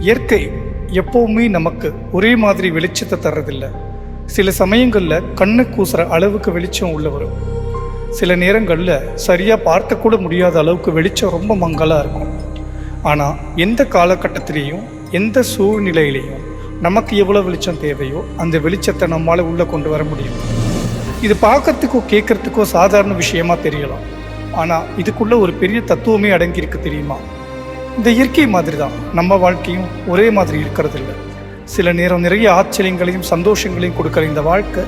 இயற்கை எப்போவுமே நமக்கு ஒரே மாதிரி வெளிச்சத்தை தர்றதில்லை. சில சமயங்களில் கண்ணு கூசுற அளவுக்கு வெளிச்சம் உள்ள வரும். சில நேரங்களில் சரியாக பார்க்கக்கூட முடியாத அளவுக்கு வெளிச்சம் ரொம்ப மங்கலாக இருக்கும். ஆனால் எந்த காலகட்டத்திலேயும் எந்த சூழ்நிலையிலையும் நமக்கு எவ்வளோ வெளிச்சம் தேவையோ அந்த வெளிச்சத்தை நம்மளால் உள்ளே கொண்டு வர முடியும். இது பார்க்கறதுக்கோ கேட்கறதுக்கோ சாதாரண விஷயமா தெரியலாம். ஆனால் இதுக்குள்ளே ஒரு பெரிய தத்துவமே அடங்கியிருக்கு தெரியுமா? இந்த இயற்கை மாதிரி தான் நம்ம வாழ்க்கையும் ஒரே மாதிரி இருக்கிறதில்ல. சில நேரம் நிறைய ஆச்சரியங்களையும் சந்தோஷங்களையும் கொடுக்குற இந்த வாழ்க்கை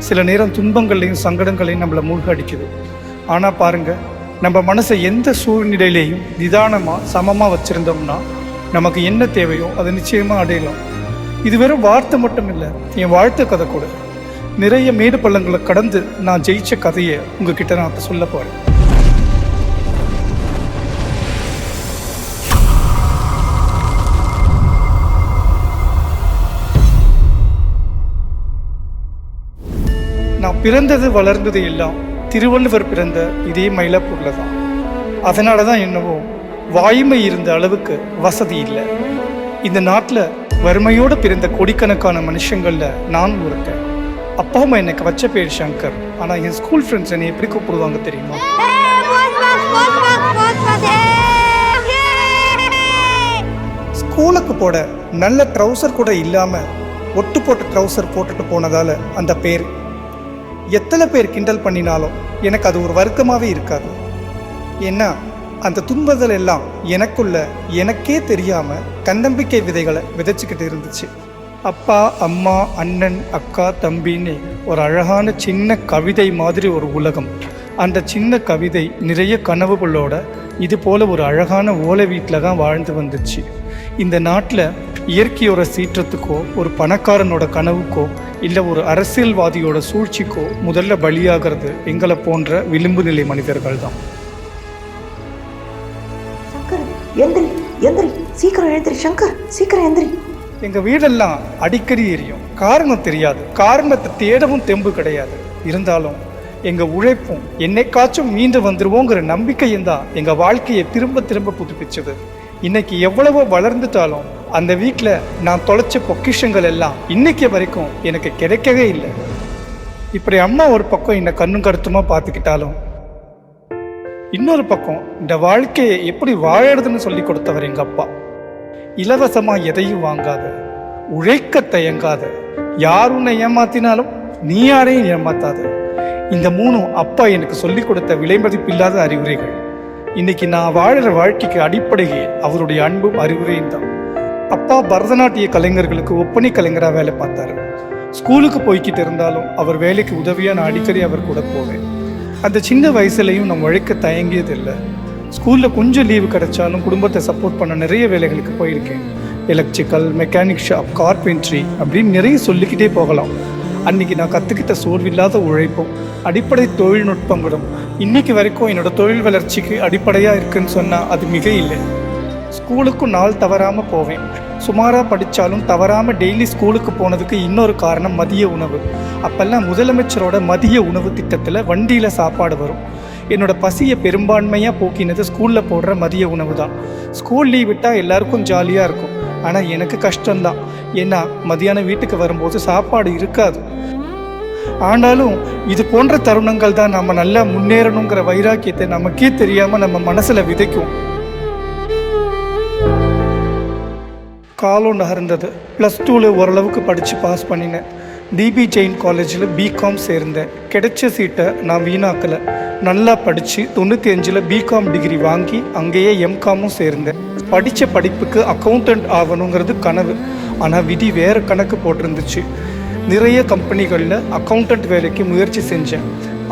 சில நேரம் துன்பங்களையும் சங்கடங்களையும் நம்மளை மூழ்கடிக்குது. ஆனால் பாருங்கள், நம்ம மனசை எந்த சூழ்நிலையிலையும் நிதானமாக சமமாக வச்சுருந்தோம்னா நமக்கு என்ன தேவையோ அதை நிச்சயமாக அடையலாம். இது வெறும் வார்த்தை மட்டும் இல்லை, என் வாழ்த்து கதை கூட. நிறைய மேடு பள்ளங்களை கடந்து நான் ஜெயிச்ச கதையை உங்ககிட்ட நான் சொல்ல போகிறேன். நான் பிறந்தது வளர்ந்தது எல்லாம் திருவள்ளுவர் பிறந்த இதே மயிலாப்பூரில் தான். அதனால தான் என்னவோ வாய்மை இருந்த அளவுக்கு வசதி இல்லை. இந்த நாட்டில் வறுமையோடு பிறந்த கோடிக்கணக்கான மனுஷங்களில் நான் ஒருத்தன். அப்பா அம்மா எனக்கு வச்ச பேர் சங்கர். ஆனால் என் ஸ்கூல் ஃப்ரெண்ட்ஸ் என்னை எப்படி கூப்பிடுவாங்க தெரியுமா? ஸ்கூலுக்கு போட நல்ல ட்ரௌசர் கூட இல்லாமல் ஒட்டு போட்ட ட்ரௌசர் போட்டுட்டு போனதால் அந்த பேர். எத்தனை பேர் கிண்டல் பண்ணினாலும் எனக்கு அது ஒரு வருத்தமாகவே இருக்காது. ஏன்னா அந்த துன்பங்கள் எல்லாம் எனக்குள்ள எனக்கே தெரியாமல் தன்னம்பிக்கை விதைகளை விதைச்சிக்கிட்டு இருந்துச்சு. அப்பா, அம்மா, அண்ணன், அக்கா, தம்பின்னு ஒரு அழகான சின்ன கவிதை மாதிரி ஒரு உலகம். அந்த சின்ன கவிதை நிறைய கனவுகளோட இது போல் ஒரு அழகான ஓலை வீட்டில் தான் வாழ்ந்து வந்துச்சு. இந்த நாட்டில் இயற்கையோட சீற்றத்துக்கோ ஒரு பணக்காரனோட கனவுக்கோ இல்லை ஒரு அரசியல்வாதியோட சூழ்ச்சிக்கோ முதல்ல பலியாகிறது எங்களை போன்ற விளிம்பு நிலை மனிதர்கள் தான். எங்கள் வீடெல்லாம் அடிக்கடி எரியும். காரணம் தெரியாது, காரணத்தை தேடவும் தெம்பு கிடையாது. இருந்தாலும் எங்கள் உழைப்பும் என்னைக்காச்சும் மீண்டு வந்துடுவோங்கிற நம்பிக்கையும் தான் எங்கள் வாழ்க்கையை திரும்ப திரும்ப புதுப்பிச்சது. இன்னைக்கு எவ்வளவோ வளர்ந்துட்டாலும் அந்த வீட்டில் நான் தொலைச்ச பொக்கிஷங்கள் எல்லாம் இன்னைக்கு வரைக்கும் எனக்கு கிடைக்கவே இல்லை. இப்படி அம்மா ஒரு பக்கம் என்னை கண்ணும் கருத்துமாக பார்த்துக்கிட்டாலும் இன்னொரு பக்கம் இந்த வாழ்க்கையை எப்படி வாழறதுன்னு சொல்லி கொடுத்தவர் எங்கள் அப்பா. இலவசமாக எதையும் வாங்காத, உழைக்க தயங்காத, யார் உன்னை ஏமாத்தினாலும் நீ யாரையும் ஏமாத்தாத. இந்த மூணும் அப்பா எனக்கு சொல்லி கொடுத்த விலைமதிப்பில்லாத அறிவுரைகள். இன்னைக்கு நான் வாழற வாழ்க்கைக்கு அடிப்படையே அவருடைய அன்பும் அறிவுரையும் தான். அப்பா பரதநாட்டிய கலைஞர்களுக்கு ஒப்பனை கலைஞராக வேலை பார்த்தாரு. ஸ்கூலுக்கு போய்கிட்டு இருந்தாலும் அவர் வேலைக்கு உதவியாக நான் அடிக்கடி அவர் கூட போவேன். அந்த சின்ன வயசுலையும் நம்ம உழைக்க தயங்கியது இல்லை. ஸ்கூலில் கொஞ்சம் லீவு கிடைச்சாலும் குடும்பத்தை சப்போர்ட் பண்ண நிறைய வேலைகளுக்கு போயிருக்கேன். எலக்ட்ரிக்கல், மெக்கானிக் ஷாப், கார்பென்ட்ரி அப்படின்னு நிறைய சொல்லிக்கிட்டே போகலாம். அன்றைக்கி நான் கற்றுக்கிட்ட சோர்வில்லாத உழைப்பும் அடிப்படை தொழில்நுட்பங்களும் இன்றைக்கி வரைக்கும் என்னோடய தொழில் வளர்ச்சிக்கு அடிப்படையாக இருக்குன்னு சொன்னால் அது மிக இல்லை. ஸ்கூலுக்கும் நாள் தவறாமல் போவேன். சுமாராக படித்தாலும் தவறாமல் டெய்லி ஸ்கூலுக்கு போனதுக்கு இன்னொரு காரணம் மதிய உணவு. அப்போல்லாம் முதலமைச்சரோட மதிய உணவு திட்டத்தில் வண்டியில் சாப்பாடு வரும். என்னோடய பசியை பெரும்பான்மையாக போக்கினது ஸ்கூலில் போடுற மதிய உணவு தான். ஸ்கூல் லீவ் விட்டால் எல்லாருக்கும் ஜாலியாக இருக்கும். ஆனால் எனக்கு கஷ்டம்தான். ஏன்னா மதியானம் வீட்டுக்கு வரும்போது சாப்பாடு இருக்காது. ஆனாலும் இது போன்ற தருணங்கள் தான் நம்ம நல்லா முன்னேறணுங்கிற வைராக்கியத்தை நமக்கே தெரியாமல் நம்ம மனசில் விதைக்கும். காலம் நகர்ந்தது. +2 ஓரளவுக்கு படித்து பாஸ் பண்ணினேன். டிபி ஜெயின் காலேஜில் பிகாம் சேர்ந்தேன். கிடைச்ச சீட்டை நான் வீணாக்கலை. நல்லா படித்து 95 பிகாம் டிகிரி வாங்கி அங்கேயே எம்காமும் சேர்ந்தேன். படித்த படிப்புக்கு அக்கௌண்டன்ட் ஆகணுங்கிறது கனவு. ஆனால் விதி வேறு கணக்கு போட்டிருந்துச்சு. நிறைய கம்பெனிகளில் அக்கௌண்டன்ட் வேலைக்கு முயற்சி செஞ்சேன்.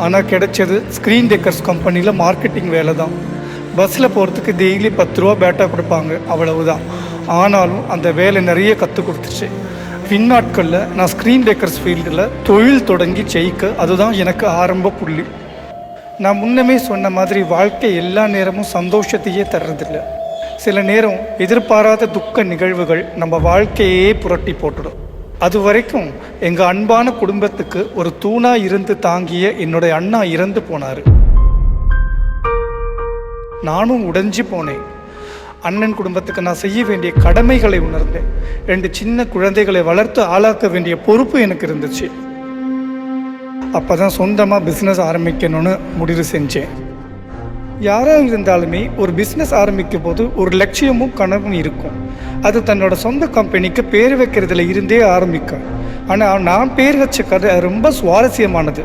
ஆனால் கிடைச்சது ஸ்க்ரீன் டெக்கர்ஸ் கம்பெனியில் மார்க்கெட்டிங் வேலை தான். பஸ்ஸில் போகிறதுக்கு டெய்லி 10 ரூபா பேட்டா கொடுப்பாங்க, அவ்வளவுதான். ஆனாலும் அந்த வேலை நிறைய கற்றுக் கொடுத்துச்சு. பின்னாட்களில் நான் ஸ்க்ரீன் டெக்கர்ஸ் ஃபீல்டில் தொழில் தொடங்கி ஜெயிக்க அதுதான் எனக்கு ஆரம்ப புள்ளி. நான் முன்னமே சொன்ன மாதிரி வாழ்க்கை எல்லா நேரமும் சந்தோஷத்தையே தர்றதில்லை. சில நேரம் எதிர்பாராத துக்க நிகழ்வுகள் நம்ம வாழ்க்கையே புரட்டி போட்டுடும். அது வரைக்கும் எங்கள் அன்பான குடும்பத்துக்கு ஒரு தூணாக இருந்து தாங்கிய என்னுடைய அண்ணா இறந்து போனார். நானும் உடைஞ்சு போனேன். அண்ணன் குடும்பத்துக்கு நான் செய்ய வேண்டிய கடமைகளை உணர்ந்தேன். 2 சின்ன குழந்தைகளை வளர்த்து ஆளாக்க வேண்டிய பொறுப்பு எனக்கு இருந்துச்சு. அப்போ தான் சொந்தமாக பிஸ்னஸ் ஆரம்பிக்கணும்னு முடிவு செஞ்சேன். யாராக இருந்தாலுமே ஒரு பிஸ்னஸ் ஆரம்பிக்கும் போது ஒரு லட்சியமும் கனவும் இருக்கும். அது தன்னோட சொந்த கம்பெனிக்கு பேர் வைக்கிறதுல இருந்தே ஆரம்பிக்கும். ஆனால் நான் பேர் வச்ச கதை ரொம்ப சுவாரஸ்யமானது.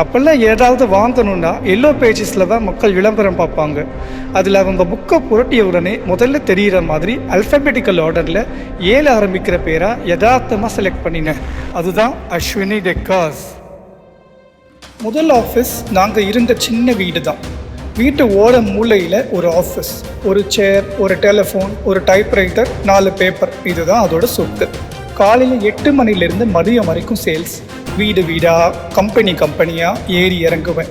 அப்போல்லாம் ஏதாவது வாங்கணுன்னா எல்லோ பேஜஸில் தான் மக்கள் விளம்பரம் பார்ப்பாங்க. அதில் அவங்க புக்கை புரட்டிய உடனே முதல்ல தெரிகிற மாதிரி அல்ஃபபெட்டிக்கல் ஆர்டரில் 7 ஆரம்பிக்கிற பேராக யதார்த்தமாக செலக்ட் பண்ணினேன். அதுதான் அஸ்வினி டெக்கார்ஸ். முதல் ஆஃபீஸ் நாங்கள் இருந்த சின்ன வீடு தான். வீட்டு ஓர மூலையில் ஒரு ஆஃபீஸ், ஒரு சேர், ஒரு டெலிஃபோன், ஒரு டைப்ரைட்டர், 4 பேப்பர். இதுதான் அதோட சொத்து. காலையில் 8 மணிலேருந்து மதியம் வரைக்கும் சேல்ஸ். வீடு வீடாக கம்பெனியாக ஏறி இறங்குவேன்.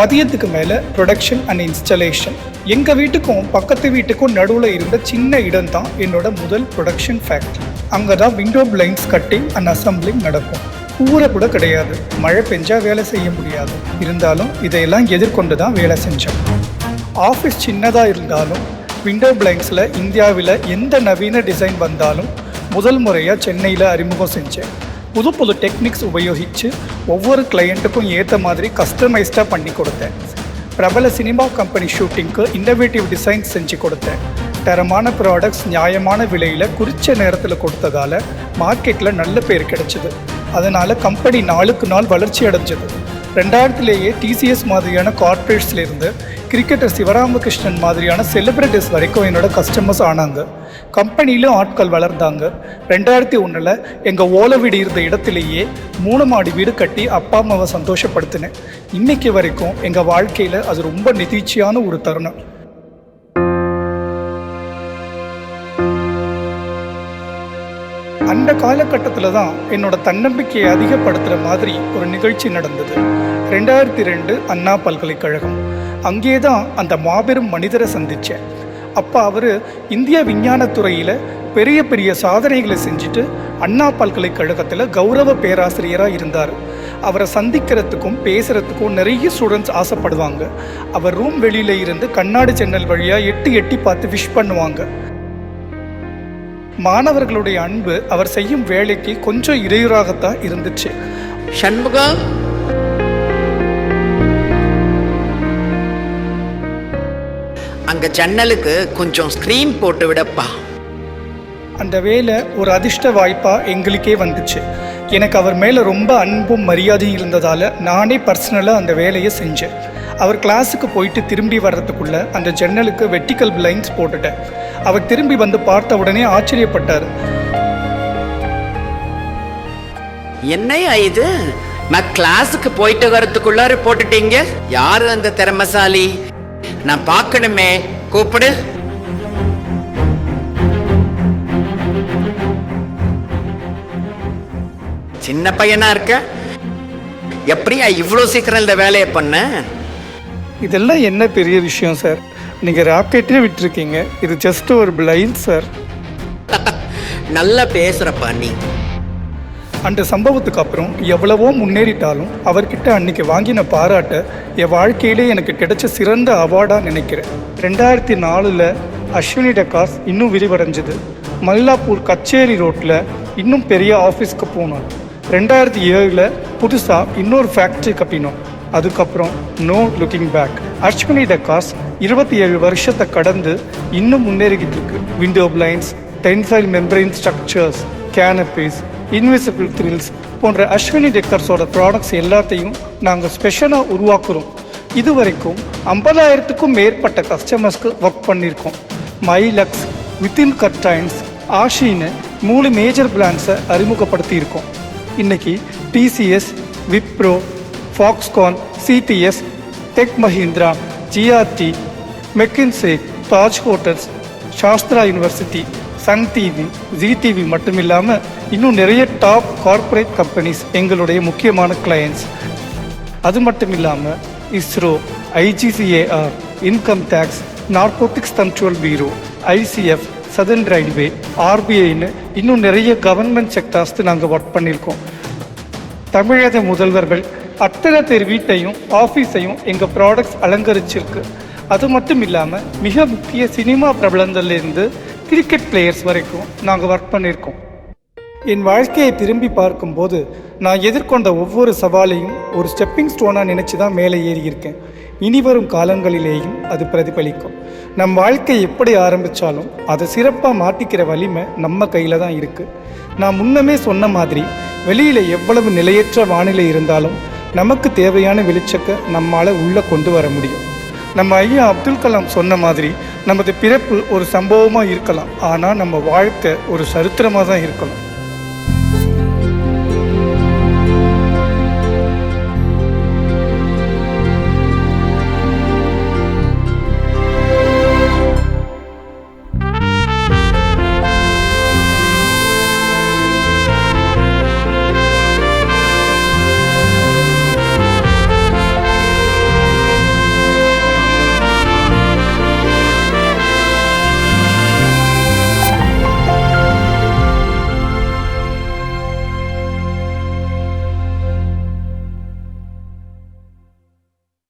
மதியத்துக்கு மேலே ப்ரொடக்ஷன் அண்ட் இன்ஸ்டலேஷன். எங்கள் வீட்டுக்கும் பக்கத்து வீட்டுக்கும் நடுவில் இருந்த சின்ன இடம் தான் என்னோட முதல் ப்ரொடக்ஷன் ஃபேக்ட்ரி. அங்கே தான் window blinds cutting and assembling நடக்கும். கூரை கூட கிடையாது. மழை பெஞ்சா வேலை செய்ய முடியாது. இருந்தாலும் இதையெல்லாம் எதிர்கொண்டு தான் வேலை செஞ்சோம். ஆஃபீஸ் சின்னதாக இருந்தாலும் விண்டோ பிளைண்ட்ஸில் இந்தியாவில் எந்த நவீன டிசைன் வந்தாலும் முதல் முறையாக சென்னையில் அறிமுகம் செஞ்சேன். புது டெக்னிக்ஸ் உபயோகித்து ஒவ்வொரு கிளையண்ட்டுக்கும் ஏற்ற மாதிரி கஸ்டமைஸ்டாக பண்ணி கொடுத்தேன். பிரபல சினிமா கம்பெனி ஷூட்டிங்க்கு இன்னோவேட்டிவ் டிசைன்ஸ் செஞ்சு கொடுத்தேன். தரமான ப்ராடக்ட்ஸ் நியாயமான விலையில் குறித்த நேரத்தில் கொடுத்ததால் மார்க்கெட்டில் நல்ல பேர் கிடைச்சிது. அதனால் கம்பெனி நாளுக்கு நாள் வளர்ச்சி அடைஞ்சது. 2000லேயே டிசிஎஸ் மாதிரியான கார்ப்பரேட்ஸ்லேருந்து கிரிக்கெட்டர் சிவராமகிருஷ்ணன் மாதிரியான செலிபிரிட்டிஸ் வரைக்கும் என்னோட கஸ்டமர்ஸ் ஆனாங்க. கம்பெனியிலும் ஆட்கள் வளர்ந்தாங்க. 2001 எங்கள் ஓலை வீடு இருந்த இடத்துலையே 3 மாடி வீடு கட்டி அப்பா அம்மாவை சந்தோஷப்படுத்தினேன். இன்னைக்கு வரைக்கும் எங்கள் வாழ்க்கையில் அது ரொம்ப நெகிழ்ச்சியான ஒரு தருணம். அந்த காலகட்டத்தில் தான் என்னோட தன்னம்பிக்கையை அதிகப்படுத்துகிற மாதிரி ஒரு நிகழ்ச்சி நடந்தது. 2002 அண்ணா பல்கலைக்கழகம். அங்கே தான் அந்த மாபெரும் மனிதரை சந்தித்தேன். அப்போ அவர் இந்திய விஞ்ஞானத்துறையில் பெரிய பெரிய சாதனைகளை செஞ்சுட்டு அண்ணா பல்கலைக்கழகத்தில் கௌரவ பேராசிரியராக இருந்தார். அவரை சந்திக்கிறதுக்கும் பேசுகிறதுக்கும் நிறைய ஸ்டூடெண்ட்ஸ் ஆசைப்படுவாங்க. அவர் ரூம் வெளியில் இருந்து கண்ணாடி ஜன்னல் வழியாக எட்டி பார்த்து விஷ் பண்ணுவாங்க. மாணவர்களுடைய அன்பு அவர் செய்யும் வேலைக்கு கொஞ்சம் இடையூறாகத்தான் இருந்துச்சு. சண்முகம், அங்க ஜன்னலுக்கு கொஞ்சம் ஸ்கிரீன் போட்டு விடப்பா. அந்த வேலை ஒரு அதிர்ஷ்ட வாய்ப்பாக எங்களுக்கே வந்துச்சு. எனக்கு அவர் மேலே ரொம்ப அன்பும் மரியாதையும் இருந்ததால் நானே பர்சனலாக அந்த வேலையை செஞ்சேன். அவர் கிளாஸுக்கு போயிட்டு திரும்பி வர்றதுக்குள்ளே அந்த ஜன்னலுக்கு வெர்டிக்கல் பிளைண்ட்ஸ் போட்டுட்டேன். அவர் திரும்பி வந்து பார்த்த உடனே ஆச்சரியப்பட்டார். என்னையா இது, நான் கிளாஸுக்கு போயிட்டு வரதுக்குள்ளார போட்டுட்டீங்க? யாரு அந்த திறமசாலி? நான் பார்க்கணுமே, கூப்பிடு. சின்ன பையனா இருக்க, எப்படியா இவ்வளோ சீக்கிரம் இந்த வேலையை பண்ண? இதெல்லாம் என்ன பெரிய விஷயம் சார், நீங்கள் ராக்கெட்டே விட்டுருக்கீங்க. இது ஜஸ்ட் ஒரு பிளைண்ட் சார். நல்லா பேசுகிறப்பா நீ. அந்த சம்பவத்துக்கு அப்புறம் எவ்வளவோ முன்னேறிட்டாலும் அவர்கிட்ட அன்னைக்கு வாங்கின பாராட்டை என் வாழ்க்கையிலே எனக்கு கிடைச்ச சிறந்த அவார்டாக நினைக்கிறேன். 2004 அஸ்வினி டெக்கார்ஸ் இன்னும் விரிவடைஞ்சது. மயிலாப்பூர் கச்சேரி ரோட்டில் இன்னும் பெரிய ஆஃபீஸ்க்கு போனோம். 2007 புதுசாக இன்னொரு ஃபேக்ட்ரி கட்டினோம். அதுக்கப்புறம் no looking back. Ashwini decors 27 வருஷத்தை கடந்து இன்னும் முன்னேறிக்கிட்டு இருக்கு. Window blinds, tensile membrane structures, canopies, invisible grills போன்ற அஸ்வினி டெக்கர்ஸோட ப்ராடக்ட்ஸ் எல்லாத்தையும் நாங்கள் ஸ்பெஷலாக உருவாக்குறோம். இதுவரைக்கும் 50,000க்கும் மேற்பட்ட கஸ்டமர்ஸ்க்கு ஒர்க் பண்ணியிருக்கோம். மைலக்ஸ், வித்தின் கர்டைன்ஸ், ஆஷின்னு 3 மேஜர் பிராண்ட்ஸை அறிமுகப்படுத்தியிருக்கோம். இன்றைக்கி TCS, Wipro, Foxconn, CTS, tech Mahindra, GRT, McKinsey, Taj hotels, Sastra university, Sun TV, Zee TV மட்டும் இல்லாமல் இன்னும் நிறைய டாப் கார்ப்பரேட் கம்பெனிஸ் எங்களுடைய முக்கியமான கிளையண்ட்ஸ். அது மட்டும் இல்லாமல் ISRO, IGCAR, income tax, narcotics control bureau, ICF, southern railway, ஆர்பிஐன்னு இன்னும் நிறைய கவர்மெண்ட் செக்டார்ஸ்க்கு நாங்கள் ஒர்க் பண்ணியிருக்கோம். தமிழக முதல்வர்கள் அத்தனை பேர் வீட்டையும் ஆஃபீஸையும் எங்கள் ப்ராடக்ட்ஸ் அலங்கரிச்சிருக்கு. அது மட்டும் இல்லாமல் மிக முக்கிய சினிமா பிரபலங்கள்லேருந்து கிரிக்கெட் பிளேயர்ஸ் வரைக்கும் நாங்கள் ஒர்க் பண்ணியிருக்கோம். என் வாழ்க்கையை திரும்பி பார்க்கும்போது நான் எதிர்கொண்ட ஒவ்வொரு சவாலையும் ஒரு ஸ்டெப்பிங் ஸ்டோனாக நினச்சி தான் மேலே ஏறியிருக்கேன். இனி வரும் காலங்களிலேயும் அது பிரதிபலிக்கும். நம் வாழ்க்கை எப்படி ஆரம்பித்தாலும் அதை சிறப்பாக மாட்டிக்கிற வலிமை நம்ம கையில் தான் இருக்குது. நான் முன்னமே சொன்ன மாதிரி வெளியில் எவ்வளவு நிலையற்ற வானிலை இருந்தாலும் நமக்கு தேவையான வெளிச்சத்தை நம்மால் உள்ளே கொண்டு வர முடியும். நம்ம ஐயா அப்துல் கலாம் சொன்ன மாதிரி நமது பிறப்பு ஒரு சம்பவமாக இருக்கலாம், ஆனால் நம்ம வாழ்க்கை ஒரு சரித்திரமாக தான் இருக்கணும்.